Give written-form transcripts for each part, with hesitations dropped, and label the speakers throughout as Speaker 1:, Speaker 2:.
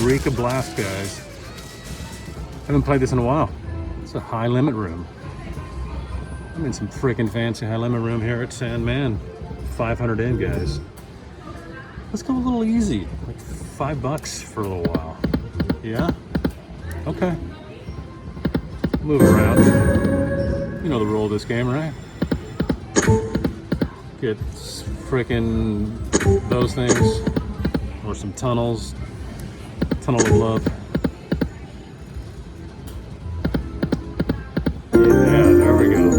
Speaker 1: Eureka Blast, guys. Haven't played this in a while. It's a high limit room. I'm in some freaking fancy high limit room here at Sandman. 500 in, guys. Let's go a little easy, like $5 for a little while. Yeah? Okay. Move around. You know the rule of this game, right? Get freaking those things, or some tunnels. Tunnel of love. Yeah, there we go.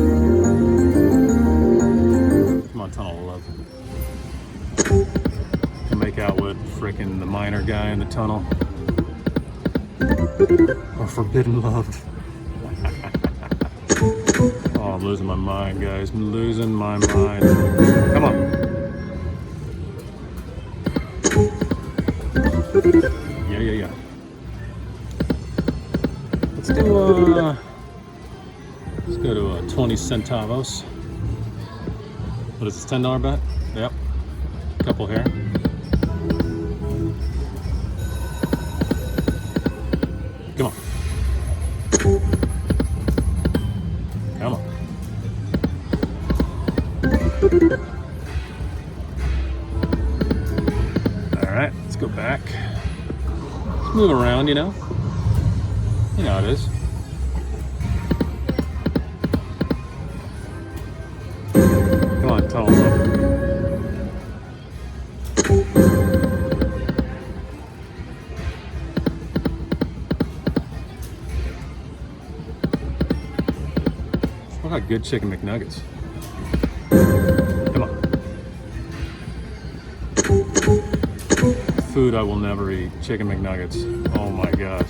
Speaker 1: Come on, tunnel of love. To make out with freaking the miner guy in the tunnel. Or forbidden love. Oh, I'm losing my mind, guys. I'm losing my mind. Come on. Yeah. Let's go to 20 centavos. What is this, $10 bet? Yep. Couple here. Come on. Come on. All right, let's go back. Let's move around, you know. You know how it is. Come on, tell them. I got good chicken McNuggets. Come on. Food I will never eat. Chicken McNuggets. Oh my gosh.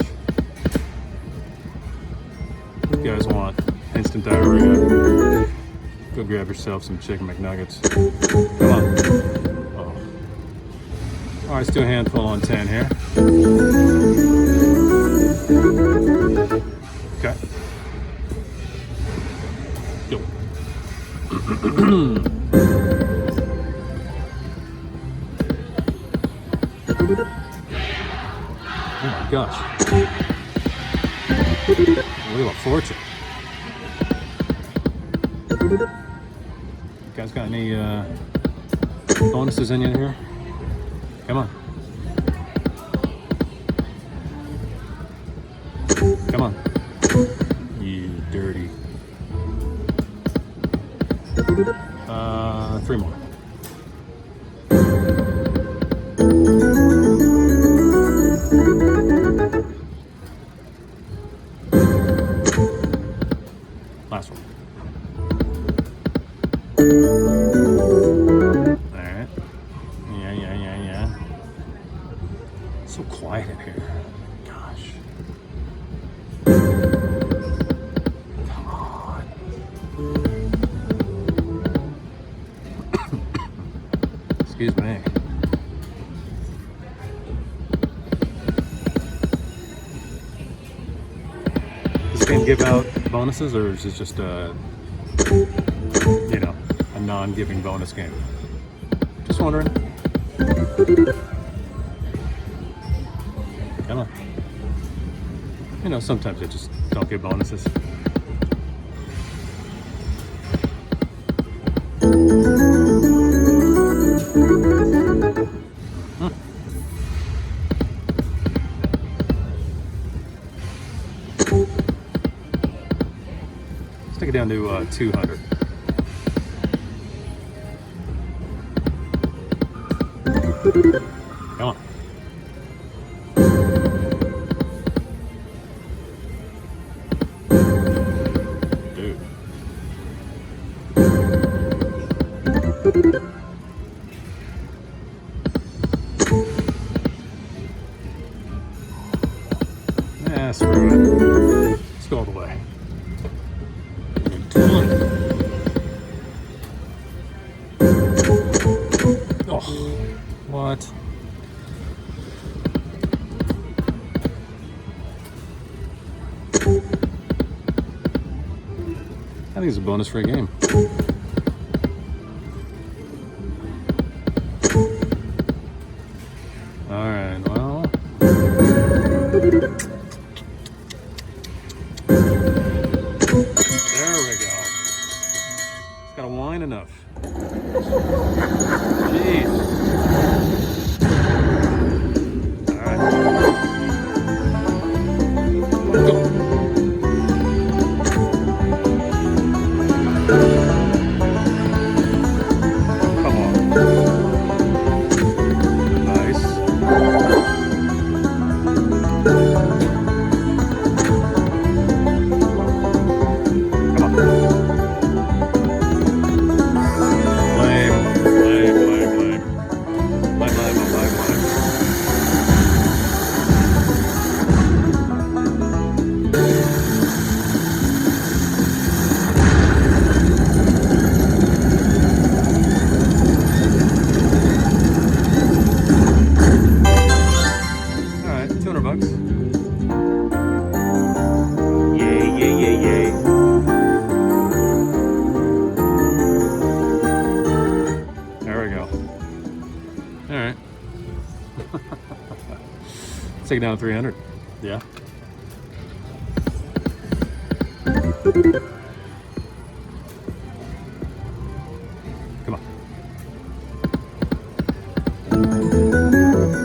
Speaker 1: You guys want instant diarrhea? Go grab yourself some chicken McNuggets. Come on. Oh. All right, let's do a handful on 10 here. Okay. Go. Oh my gosh. Wheel of Fortune. You guys got any bonuses in you here? Come on. Come on. You dirty. 3 more. Last one. Alright. Yeah. So quiet in here. Gosh. Come on. Excuse me. Does this game give out bonuses, or is it just a non-giving bonus game? Just wondering. Come on. You know, sometimes I just don't get bonuses. Let's take it down to 200. Come on. Dude. Nah, screw it. Let's go all the way. Oh, what? I think it's a bonus for a game. All right, well. Jeez. All right. Go. Come on. Nice. Come on. Lame. All right, $200. Yay. There we go. All right. Let's take it down to 300. Yeah. Come on.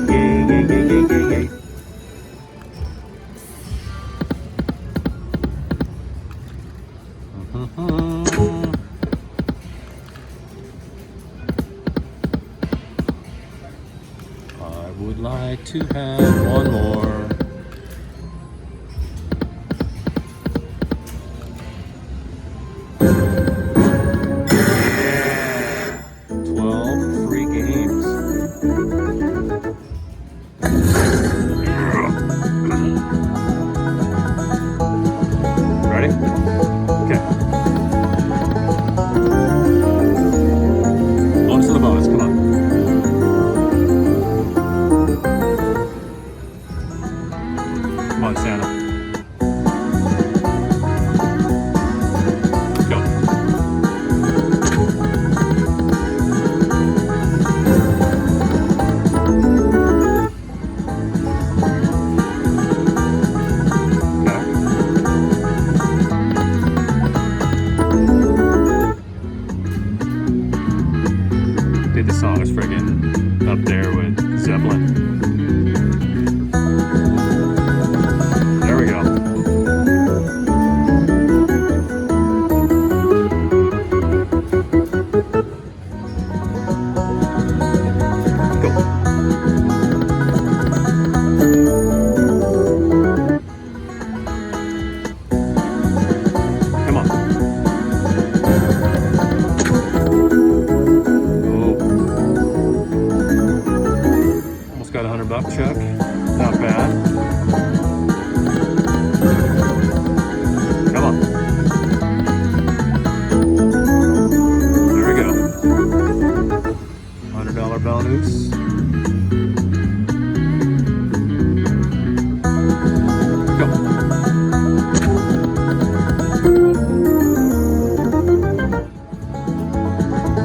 Speaker 1: Yay. I would like to have one more. Yeah. 12 free games. Ready? Okay. On to the bonus, come on. Come on, Santa. Go. Dude, this song is friggin' up there with Zeppelin. There we go. Go. Come on. Almost got $100, Chuck. Not bad. Come on. There we go. $100 bonus. Go.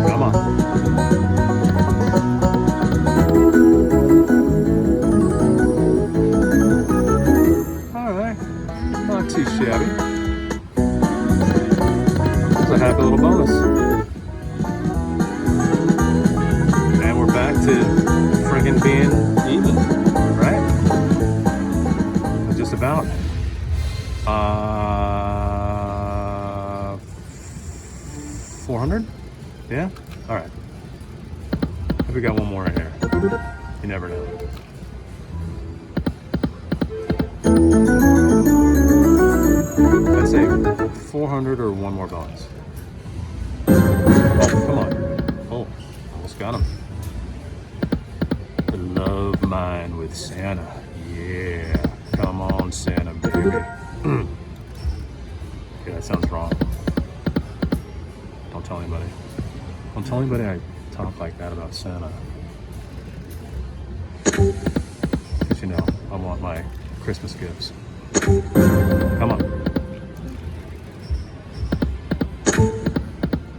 Speaker 1: Come on. Not too shabby. It's a happy little bonus. And we're back to friggin' being even, right? Just about. 400? Yeah? Alright. Hope we got one more in here. You never know. I'd say 400 or one more bonus. Oh, come on. Oh, almost got him. The love mine with Santa. Yeah. Come on, Santa, baby. Okay, that sounds wrong. Don't tell anybody. Don't tell anybody I talk like that about Santa. Because, you know, I want my Christmas gifts. Come on.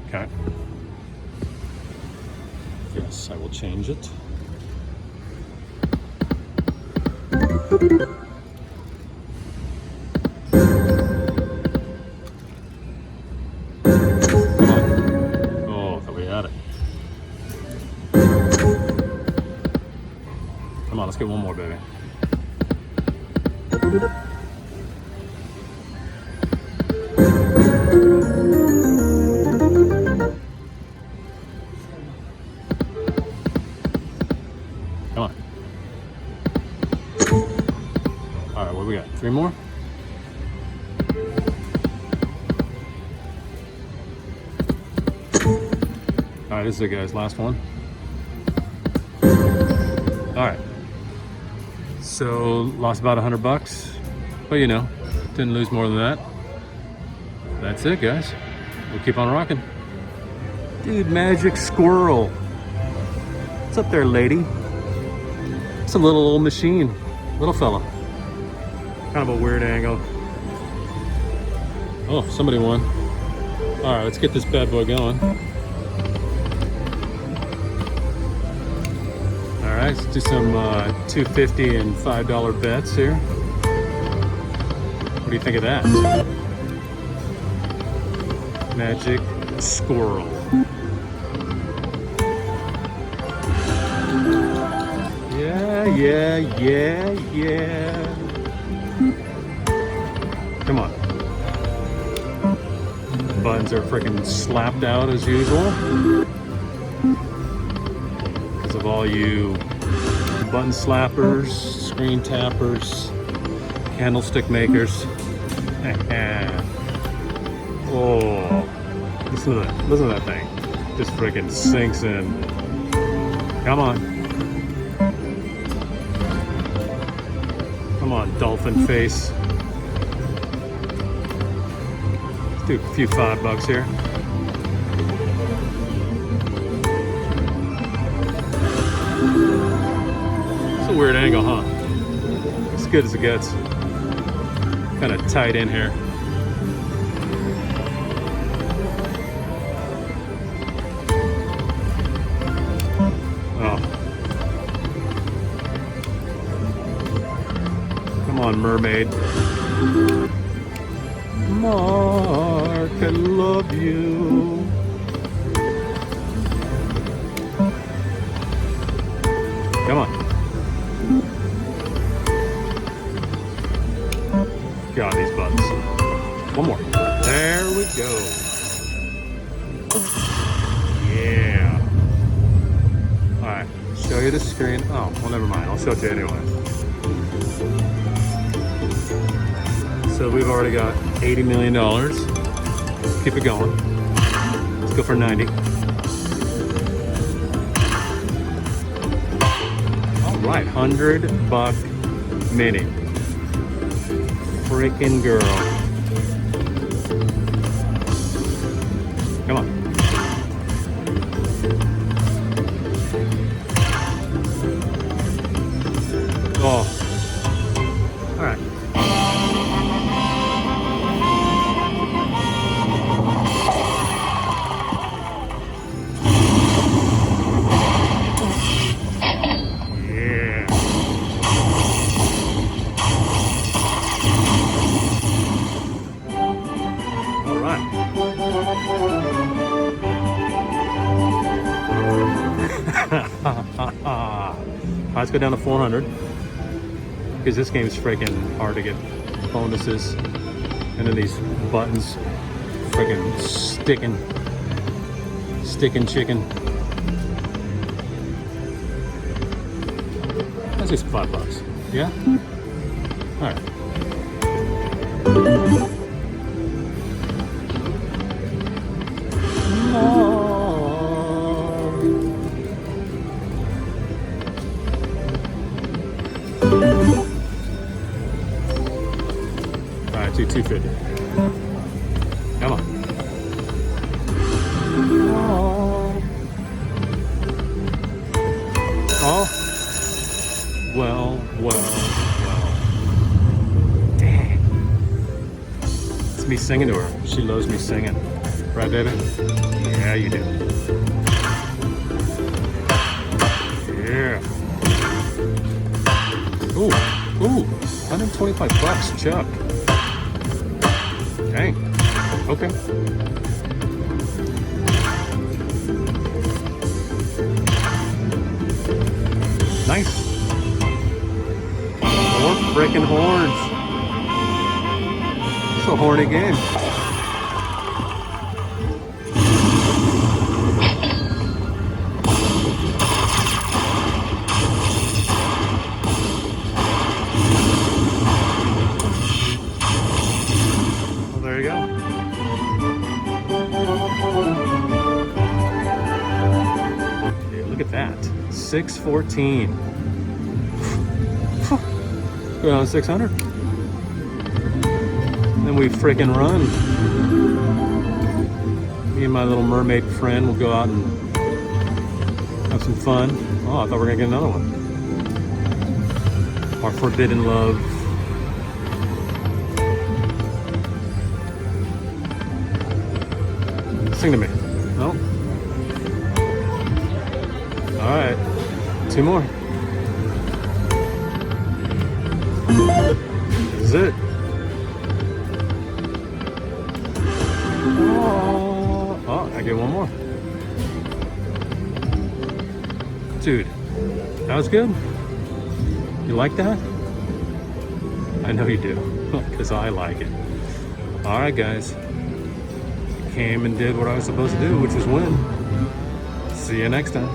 Speaker 1: Okay. Yes, I will change it. Come on. Oh, I thought we had it. on, let's get one more, baby. Come on. All right, what do we got? 3 more? All right, this is it, guys. Last one. All right. So lost about $100, but you know, didn't lose more than that. That's it, guys. We'll keep on rocking. Dude, Magic Squirrel. What's up there, lady? It's a little old machine, little fella. Kind of a weird angle. Oh, somebody won. All right, let's get this bad boy going. All right, let's do some $2.50 and $5 bets here. What do you think of that? Magic Squirrel. Yeah. Come on. Buttons are freaking slapped out as usual. Because of all you button slappers, screen tappers, candlestick makers. Oh, listen to that thing. Just freaking sinks in. Come on. Come on, dolphin face. Let's do a few $5 here. It's a weird angle, huh? As good as it gets. Kind of tight in here. Come on, Mermaid. Marc, I love you. Come on. God, these buttons. One more. There we go. Yeah. All right, show you the screen. Oh, well, never mind. I'll show it to you anyway. So we've already got $80 million. Keep it going. Let's go for 90. All right, $100 mini. Freaking girl. Come on. Oh. All right. Let's go down to 400 because this game is freaking hard to get bonuses, and then these buttons freaking sticking chicken. That's just $5. Yeah. All right. Do 250. Come on. Oh. Well. Dang. It's me singing to her. She loves me singing. Right, baby? Yeah, you do. Yeah. Ooh. $125, Chuck. Dang. Okay. Nice. frickin' horns. It's a horny game. Well, there you go. Yeah, look at that. 614. Going on 600. Then we freaking run. Me and my little mermaid friend will go out and have some fun. Oh, I thought we were gonna get another one. Our forbidden love. Sing to me. No? All right, 2 more. This is it. Oh, I get one more. Dude, that was good. You like that? I know you do, because I like it. All right, guys. Came and did what I was supposed to do, which was win. See you next time.